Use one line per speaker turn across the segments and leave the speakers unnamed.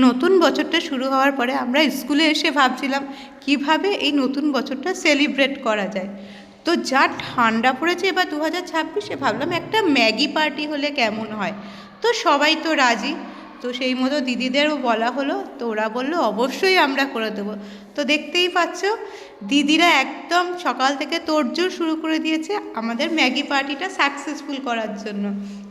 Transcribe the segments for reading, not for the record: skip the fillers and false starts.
নতুন বছরটা শুরু হওয়ার পরে আমরা স্কুলে এসে ভাবছিলাম কিভাবে এই নতুন বছরটা সেলিব্রেট করা যায়। তো যা ঠান্ডা পড়েছে এবার 2026-এ ভাবলাম একটা ম্যাগি পার্টি হলে কেমন হয়। তো সবাই তো রাজি, তো সেই মতো দিদিদেরও বলা হলো, তো ওরা বললো অবশ্যই আমরা করে দেবো। তো দেখতেই পাচ্ছ দিদিরা একদম সকাল থেকে তোড়জোড় শুরু করে দিয়েছে আমাদের ম্যাগি পার্টিটা সাকসেসফুল করার জন্য।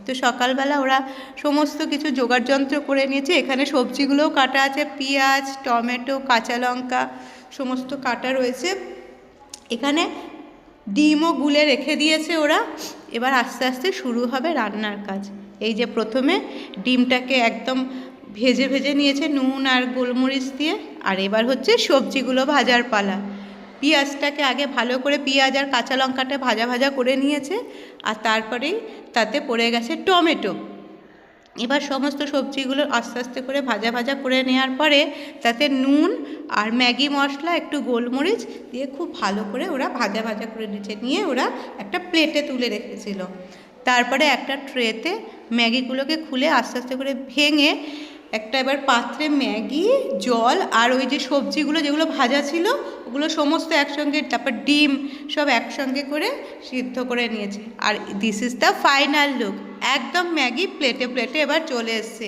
তো সকালবেলা ওরা সমস্ত কিছু জোগাড়যন্ত্র করে নিয়েছে, এখানে সবজিগুলোও কাটা আছে, পেঁয়াজ, টমেটো, কাঁচা লঙ্কা সমস্ত কাটা রয়েছে। এখানে ডিমও গুলে রেখে দিয়েছে ওরা। এবার আস্তে আস্তে শুরু হবে রান্নার কাজ। এই যে প্রথমে ডিমটাকে একদম ভেজে ভেজে নিয়েছে নুন আর গোলমরিচ দিয়ে, আর এবার হচ্ছে সবজিগুলো ভাজার পালা। পেঁয়াজটাকে আগে ভালো করে পেঁয়াজ আর কাঁচা লঙ্কাটা ভাজা ভাজা করে নিয়েছে, আর তারপরেই তাতে পড়ে গেছে টমেটো। এবার সমস্ত সবজিগুলো আস্তে আস্তে করে ভাজা ভাজা করে নেওয়ার পরে তাতে নুন আর ম্যাগি মশলা একটু গোলমরিচ দিয়ে খুব ভালো করে ওরা ভাজা ভাজা করে নিয়ে ওরা একটা প্লেটে তুলে রেখেছিল। তারপরে একটা ট্রেতে ম্যাগিগুলোকে খুলে আস্তে আস্তে করে ভেঙে একটা এবার পাত্রে ম্যাগি, জল আর ওই যে সবজিগুলো যেগুলো ভাজা ছিল ওগুলো সমস্ত একসঙ্গে, তারপর ডিম সব একসঙ্গে করে সিদ্ধ করে নিয়েছে। আর this is the final look. একদম ম্যাগি প্লেটে প্লেটে এবার চলে এসছে।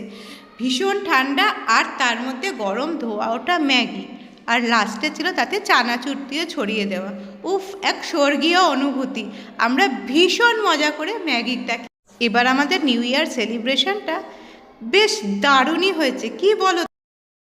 ভীষণ ঠান্ডা আর তার মধ্যে গরম ধোয়া ওটা ম্যাগি, আর লাস্টে ছিল তাতে চানাচুর দিয়ে ছড়িয়ে দেওয়া। উফ, এক স্বর্গীয় অনুভূতি। আমরা ভীষণ মজা করে ম্যাগিটা। এবার আমাদের নিউ ইয়ার সেলিব্রেশনটা বেশ দারুণই হয়েছে, কি বলো